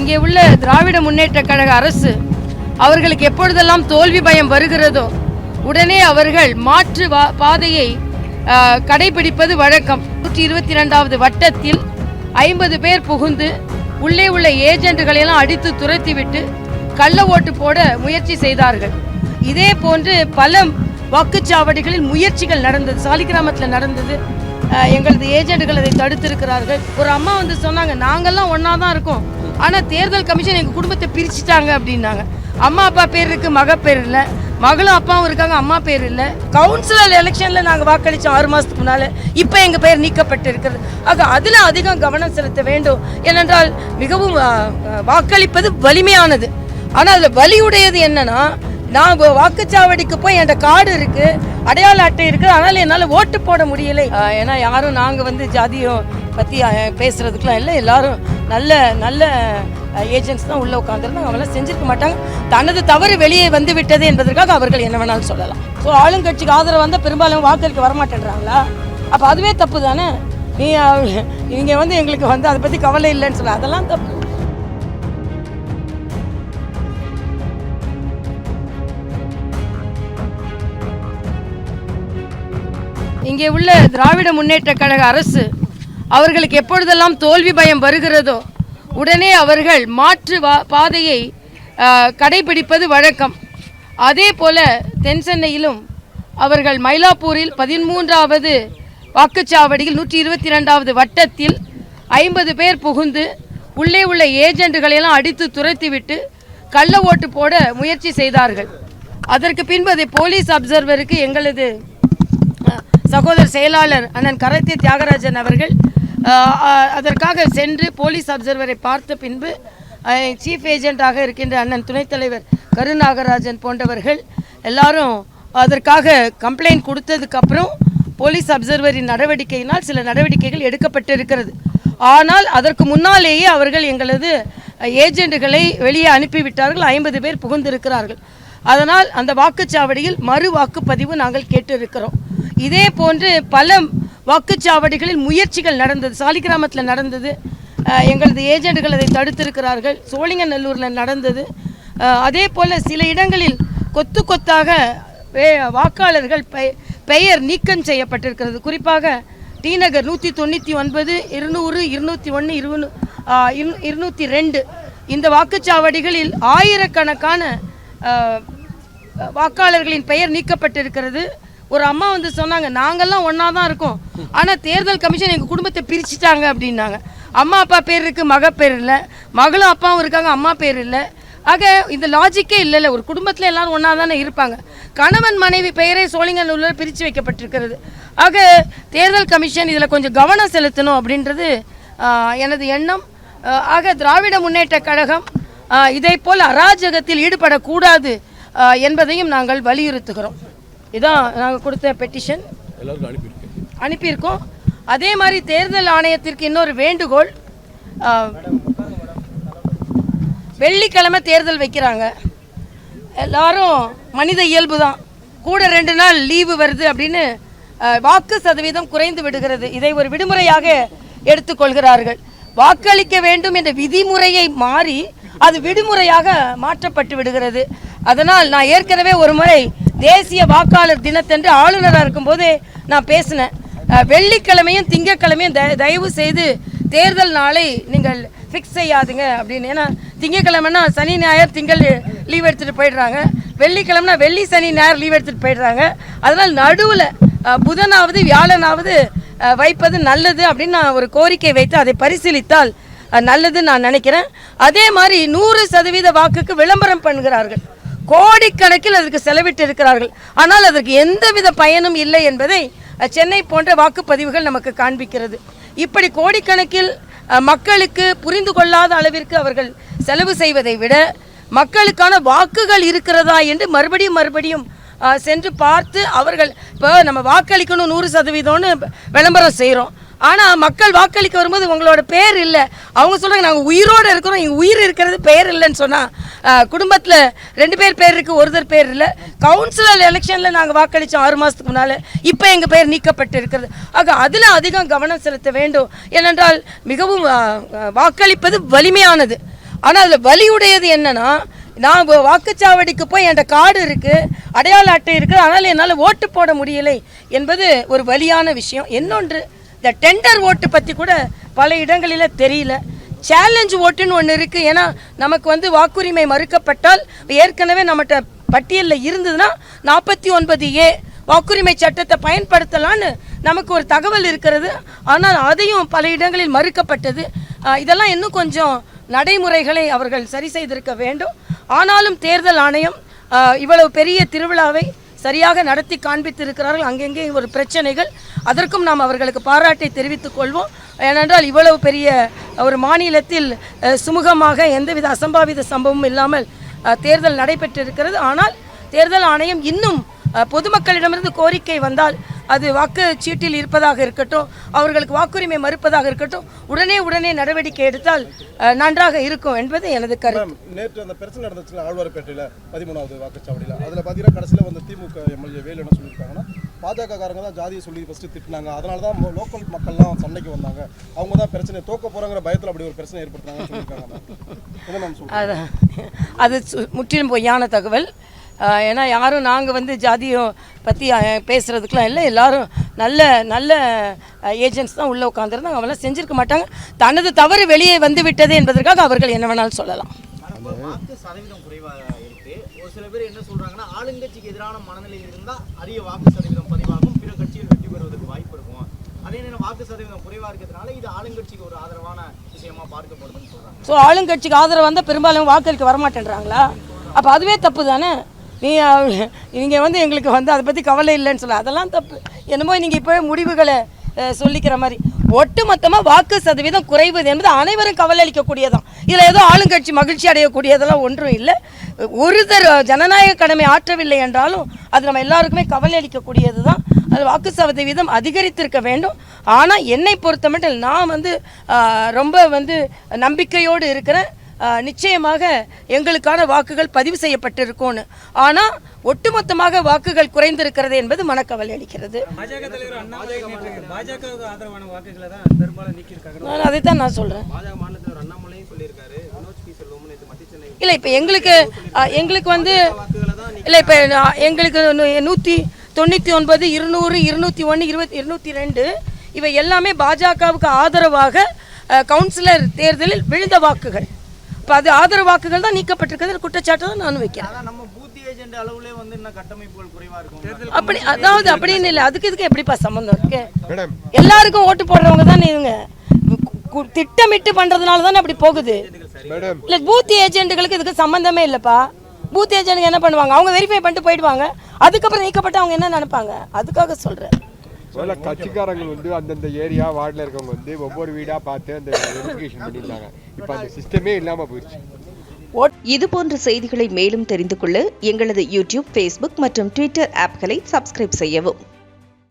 இங்கே உள்ள திராவிட முன்னேற்ற கழக அரசு அவர்களுக்கு எப்பொழுதெல்லாம் தோல்வி பயம் வருகிறதோ உடனே அவர்கள் மாற்று பாதையை கடைபிடிப்பது வழக்கம். 122வது வட்டத்தில் 50 பேர் புகுந்து உள்ளே உள்ள ஏஜென்ட்களையெல்லாம் அடித்து துரத்திவிட்டு கள்ள ஓட்டு போட முயற்சி செய்தார்கள். இதே போன்று பல வாக்குச்சாவடிகளில் முயற்சிகள் நடந்தது. சாலிகிராமத்தில் நடந்தது. எங்களது ஏஜென்ட்கள் அதை தடுத்திருக்கிறார்கள். ஒரு அம்மா வந்து சொன்னாங்க, நாங்கள்லாம் ஒன்றா தான் இருக்கோம், ஆனால் தேர்தல் கமிஷன் எங்கள் குடும்பத்தை பிரிச்சுட்டாங்க அப்படின்னாங்க. அம்மா அப்பா பேர் இருக்குது, மக பேர் இல்லை. மகளும் அப்பாவும் இருக்காங்க, அம்மா பேர் இல்லை. கவுன்சிலர் எலெக்ஷனில் நாங்கள் வாக்களித்தோம் 6 மாதத்துக்கு முன்னால். இப்போ எங்கள் பேர் நீக்கப்பட்டு இருக்கிறது. ஆக அதில் அதிகம் கவனம் செலுத்த வேண்டும். ஏனென்றால் மிகவும் வாக்களிப்பது வலிமையானது. ஆனால் அதில் வலியுடையது என்னன்னா, நான் வாக்குச்சாவடிக்கு போய் என் கார்டு இருக்கு, அடையாள அட்டை இருக்கு, அதனால என்னால் ஓட்டு போட முடியலை. ஏன்னா யாரும் நாங்கள் வந்து ஜாதியை பற்றி பேசுறதுக்குலாம் இல்லை. எல்லாரும் நல்ல நல்ல ஏஜென்ட்ஸ் தான் உள்ளே உட்காந்துருந்தாங்க. அவங்களாம் செஞ்சிருக்க மாட்டாங்க. தனது தவறு வெளியே வந்து விட்டது என்பதற்காக அவர்கள் என்ன வேணாலும் சொல்லலாம். ஸோ ஆளுங்கட்சிக்கு ஆதரவு வந்தால் பெரும்பாலும் வாக்களிக்க வரமாட்டேன்றாங்களா? அப்போ அதுவே தப்பு தானே. நீங்கள் வந்து எங்களுக்கு வந்து அதை பற்றி கவலை இல்லைன்னு சொல்ல, அதெல்லாம் தப்பு. இங்கே உள்ள திராவிட முன்னேற்ற கழக அரசு அவர்களுக்கு எப்பொழுதெல்லாம் தோல்வி பயம் வருகிறதோ உடனே அவர்கள் மாற்று பாதையை கடைபிடிப்பது வழக்கம். அதே போல தென் சென்னையிலும் அவர்கள் மயிலாப்பூரில் 13வது வாக்குச்சாவடியில் 122வது வட்டத்தில் 50 பேர் புகுந்து உள்ளே உள்ள ஏஜென்ட்களையெல்லாம் அடித்து துரத்திவிட்டு கள்ள ஓட்டு போட முயற்சி செய்தார்கள். அதற்கு பின்பு அதை போலீஸ் அப்சர்வருக்கு எங்களது சகோதரர் செயலாளர் அண்ணன் கரத்தே தியாகராஜன் அவர்கள் அதற்காக சென்று போலீஸ் அப்சர்வரை பார்த்த பின்பு சீஃப் ஏஜென்ட்டாக இருக்கின்ற அண்ணன் துணைத் தலைவர் கருநாகராஜன் போன்றவர்கள் எல்லாரும் அதற்காக கம்ப்ளைண்ட் கொடுத்ததுக்கப்புறம் போலீஸ் அப்சர்வரின் நடவடிக்கையினால் சில நடவடிக்கைகள் எடுக்கப்பட்டு இருக்கிறது. ஆனால் அதற்கு முன்னாலேயே அவர்கள் எங்களது ஏஜென்ட்டுகளை வெளியே அனுப்பிவிட்டார்கள். 50 பேர் புகுந்திருக்கிறார்கள். அதனால் அந்த வாக்குச்சாவடியில் மறு வாக்குப்பதிவு நாங்கள் கேட்டிருக்கிறோம். இதே போன்று பல வாக்குச்சாவடிகளில் முயற்சிகள் நடந்தது. சாலிகிராமத்தில் நடந்தது. எங்களது ஏஜென்ட்கள் அதை தடுத்திருக்கிறார்கள். சோழிங்கநல்லூரில் நடந்தது. அதே போல் சில இடங்களில் கொத்து கொத்தாக வாக்காளர்கள் பெயர் நீக்கம் செய்யப்பட்டிருக்கிறது. குறிப்பாக டி நகர் 199, 200, 201, 202 இந்த வாக்குச்சாவடிகளில் ஆயிரக்கணக்கான வாக்காளர்களின் பெயர் நீக்கப்பட்டிருக்கிறது. ஒரு அம்மா வந்து சொன்னாங்க, நாங்கள்லாம் ஒன்றா தான் இருக்கோம், ஆனால் தேர்தல் கமிஷன் எங்கள் குடும்பத்தை பிரிச்சுட்டாங்க அப்படின்னாங்க. அம்மா அப்பா பேர் இருக்குது, மக பேர் இல்லை. மகளும் அப்பாவும் இருக்காங்க, அம்மா பேர் இல்லை. ஆக இந்த லாஜிக்கே இல்லைல்ல. ஒரு குடும்பத்தில் எல்லாரும் ஒன்றா தானே இருப்பாங்க. கணவன் மனைவி பெயரை சோழிங்கநல்லூரில் பிரித்து வைக்கப்பட்டிருக்கிறது. ஆக தேர்தல் கமிஷன் இதில் கொஞ்சம் கவனம் செலுத்தணும் அப்படின்றது எனது எண்ணம். ஆக திராவிட முன்னேற்ற கழகம் இதை போல் அராஜகத்தில் ஈடுபடக்கூடாது என்பதையும் நாங்கள் வலியுறுத்துகிறோம். இதான் நாங்கள் கொடுத்த பெட்டிஷன் அனுப்பியிருக்கோம். அதே மாதிரி தேர்தல் ஆணையத்திற்கு இன்னொரு வேண்டுகோள். வெள்ளிக்கிழமை தேர்தல் வைக்கிறாங்க. எல்லாரும் மனித இயல்பு தான், கூட 2 நாள் லீவு வருது அப்படின்னு வாக்கு சதவீதம் குறைந்து விடுகிறது. இதை ஒரு விடுமுறையாக எடுத்துக்கொள்கிறார்கள். வாக்களிக்க வேண்டும் என்ற விதிமுறையை மாறி அது விடுமுறையாக மாற்றப்பட்டு விடுகிறது. அதனால் நான் ஏற்கனவே ஒரு முறை தேசிய வாக்காளர் தினத்தன்று ஆளுநராக இருக்கும்போது நான் பேசினேன். வெள்ளிக்கிழமையும் திங்கக்கிழமையும் தயவு செய்து தேர்தல் நாளை நீங்கள் ஃபிக்ஸ் செய்யாதுங்க அப்படின்னு. ஏன்னா திங்கக்கிழமைனா சனி ஞாயிறு திங்கள் லீவ் எடுத்துகிட்டு போயிடுறாங்க, வெள்ளிக்கிழமைனா வெள்ளி சனி ஞாயிறு லீவ் எடுத்துகிட்டு போயிடுறாங்க. அதனால் நடுவில் புதனாவது வியாழனாவது வைப்பது நல்லது அப்படின்னு நான் ஒரு கோரிக்கை வைத்து அதை பரிசீலித்தால் நல்லதுன்னு நான் நினைக்கிறேன். அதே மாதிரி 100% வாக்குக்கு விளம்பரம் பண்ணுகிறார்கள். கோடிக்கணக்கில் அதற்கு செலவிட்டு இருக்கிறார்கள். ஆனால் அதற்கு எந்தவித பயனும் இல்லை என்பதை சென்னை போன்ற வாக்குப்பதிவுகள் நமக்கு காண்பிக்கிறது. இப்படி கோடிக்கணக்கில் மக்களுக்கு புரிந்து கொள்ளாத அளவிற்கு அவர்கள் செலவு செய்வதை விட மக்களுக்கான வாக்குகள் இருக்கிறதா என்று மறுபடியும் சென்று பார்த்து அவர்கள் இப்போ நம்ம வாக்களிக்கணும் 100%ன்னு விளம்பரம் செய்கிறோம். ஆனால் மக்கள் வாக்களிக்க வரும்போது உங்களோட பேர் இல்லை, அவங்க சொல்கிறாங்க நாங்கள் உயிரோடு இருக்கிறோம், இங்கே உயிர் இருக்கிறது பெயர் இல்லைன்னு சொன்னால் குடும்பத்தில் 2 பேர் இருக்குது, ஒருத்தர் பேர் இல்லை. கவுன்சிலர் எலெக்ஷனில் நாங்கள் வாக்களித்தோம் 6 மாதத்துக்கு முன்னால், இப்போ எங்கள் பேர் நீக்கப்பட்டு இருக்கிறது. ஆக அதில் அதிகம் கவனம் செலுத்த வேண்டும். ஏனென்றால் மிகவும் வாக்களிப்பது வலிமையானது. ஆனால் அதில் வலியுடையது என்னன்னா, நான் வாக்குச்சாவடிக்கு போய் என்கிட்ட கார்டு இருக்குது, அடையாள அட்டை இருக்குது, ஆனால் என்னால் ஓட்டு போட முடியலை என்பது ஒரு வலியான விஷயம். இன்னொன்று, இந்த டெண்டர் ஓட்டு பற்றி கூட பல இடங்களில் தெரியல. சேலஞ்ச் ஓட்டுன்னு ஒன்று இருக்குது. ஏன்னா நமக்கு வாக்குரிமை மறுக்கப்பட்டால் ஏற்கனவே நம்மகிட்ட பட்டியலில் இருந்ததுன்னா 49A வாக்குரிமை சட்டத்தை பயன்படுத்தலான்னு நமக்கு ஒரு தகவல் இருக்கிறது. ஆனால் அதையும் பல இடங்களில் மறுக்கப்பட்டது. இதெல்லாம் இன்னும் கொஞ்சம் நடைமுறைகளை அவர்கள் சரி செய்திருக்க வேண்டும். ஆனாலும் தேர்தல் ஆணையம் இவ்வளவு பெரிய திருவிழாவை சரியாக நடத்தி காண்பித்திருக்கிறார்கள். அங்கெங்கே ஒரு பிரச்சனைகள், அதற்கும் நாம் அவர்களுக்கு பாராட்டை தெரிவித்துக் கொள்வோம். ஏனென்றால் இவ்வளவு பெரிய ஒரு மாநிலத்தில் சுமூகமாக எந்தவித அசம்பாவித சம்பவமும் இல்லாமல் தேர்தல் நடைபெற்றிருக்கிறது. ஆனால் தேர்தல் ஆணையம் இன்னும் பொதுமக்களிடமிருந்து கோரிக்கை வந்தால், அது வாக்குச்சீட்டில் இருப்பதாக இருக்கட்டும், அவர்களுக்கு வாக்குரிமை மறுப்பதாக இருக்கட்டும், உடனே நடவடிக்கை எடுத்தால் நன்றாக இருக்கும் என்பது எனது கருத்து. நேற்று அந்த பிரச்சனை நடந்துச்சுல ஆழ்வார்பேட்டையில் 13வது வாக்குச்சாவடியில், அதில் பார்த்தீங்கன்னா கடைசியில் திமுக எம்எல்ஏ வேலு என்ன சொல்லியிருக்காங்கன்னா, பாஜக காரங்க தான் ஜாதியை சொல்லி ஃபஸ்ட்டு திட்டினாங்க, அதனால தான் லோக்கல் மக்கள்லாம் சண்டைக்கு வந்தாங்க, அவங்க தான் பிரச்சனை தோக்க போகிறாங்கிற பயத்தில் அப்படி ஒரு பிரச்சனை ஏற்படுத்தினாங்கன்னு சொல்லியிருக்காங்க. அதான், அது முற்றிலும் பொய்யான தகவல். ஏன்னா யாரும் நாங்கள் ஜாதியை பற்றி பேசுகிறதுக்கெலாம் இல்லை. எல்லாரும் நல்ல ஏஜென்ட்ஸ் தான் உள்ளே உட்காந்துருந்தாங்க. அவங்களாம் செஞ்சுருக்க மாட்டாங்க. தனது தவறு வெளியே வந்து விட்டது என்பதற்காக அவர்கள் என்ன வேணாலும் சொல்லலாம். வாக்கு சதவீதம் குறைவாக இருக்கு. ஒரு சில பேர் என்ன சொல்றாங்கன்னா, ஆளுங்கட்சிக்கு எதிரான மனநிலை இருந்தால் அதிக வாக்கு சதவீதம் பதிவாகும், பிற கட்சியில் வெற்றி பெறுவதற்கு வாய்ப்பு இருக்கும். அதே நேரம் வாக்கு சதவீதம் குறைவாக இருக்கிறதுனால இது ஆளுங்கட்சிக்கு ஒரு ஆதரவான விஷயமா பார்க்கப்படுதுன்னு சொல்றாங்க. ஸோ ஆளுங்கட்சிக்கு ஆதரவு வந்தால் பெரும்பாலும் வாக்களிக்க வரமாட்டேன்றாங்களா? அப்போ அதுவே தப்பு தானே. நீங்கள் எங்களுக்கு அதை பற்றி கவலை இல்லைன்னு சொல்ல, அதெல்லாம் தப்பு. என்னமோ நீங்கள் இப்போ முடிவுகளை சொல்லிக்கிற மாதிரி. ஒட்டு மொத்தமாக வாக்கு சதவீதம் குறைவது என்பது அனைவரும் கவலை அளிக்கக்கூடியதான். இதில் ஏதோ ஆளுங்கட்சி மகிழ்ச்சி அடையக்கூடியதெல்லாம் ஒன்றும் இல்லை. ஒருத்தர் ஜனநாயக கடமை ஆற்றவில்லை என்றாலும் அது நம்ம எல்லாருக்குமே கவலை அளிக்கக்கூடியது தான். அது வாக்கு சதவீதம் அதிகரித்திருக்க வேண்டும். ஆனால் என்னை பொறுத்தமட்டில் நான் ரொம்ப நம்பிக்கையோடு இருக்கிறேன். நிச்சயமாக எங்களுக்கான வாக்குகள் பதிவு செய்யப்பட்டிருக்கும்னு. ஆனால் ஒட்டுமொத்தமாக வாக்குகள் குறைந்திருக்கிறது என்பது மனக்கவலை அளிக்கிறது. நான் அதைத்தான் நான் சொல்கிறேன். இல்லை, இப்போ எங்களுக்கு இல்லை, இப்போ எங்களுக்கு 199, 200, 201, 202 இவை எல்லாமே பாஜகவுக்கு ஆதரவாக கவுன்சிலர் தேர்தலில் விழுந்த வாக்குகள். இப்போ அது ஆதரவு வாக்குகள் தான் நீக்கப்பட்டிருக்கிறது குற்றச்சாட்டு தான் நான் வைக்கிறேன். நம்ம பூத் ஏஜென்ட் அளவுல இன்னும் கட்டமைப்புகள் குறைவா இருக்கும். அப்படி அப்படின்னு இல்லை. இதுக்கு எப்படிப்பா சம்பந்தம் இருக்கு? எல்லாருக்கும் ஓட்டு போடுறவங்க தானே இவங்க. திட்டமிட்டு பண்றதுனால தானே அப்படி போகுது. இல்லை, பூத் ஏஜென்ட்டுகளுக்கு இதுக்கு சம்பந்தமே இல்லைப்பா. பூத் ஏஜென்ட்டுக்கு என்ன பண்ணுவாங்க? அவங்க வெரிஃபை பண்ணிட்டு போயிடுவாங்க. அதுக்கப்புறம் நீக்கப்பட்டு அவங்க என்ன நினைப்பாங்க? அதுக்காக சொல்றேன். கட்சிக்காரங்க அந்தந்த ஏரியா வார்டில் இருக்கவங்க ஒவ்வொரு வீடாக பார்த்து அந்த வெரிஃபிகேஷன் பண்ணியிருந்தாங்க. இப்போ அந்த சிஸ்டமே இல்லாமல் போயிடுச்சு. இது போன்ற செய்திகளை மேலும் தெரிந்து கொள்ள எங்களது யூடியூப், ஃபேஸ்புக் மற்றும் ட்விட்டர் ஆப்களை சப்ஸ்கிரைப் செய்யவும்.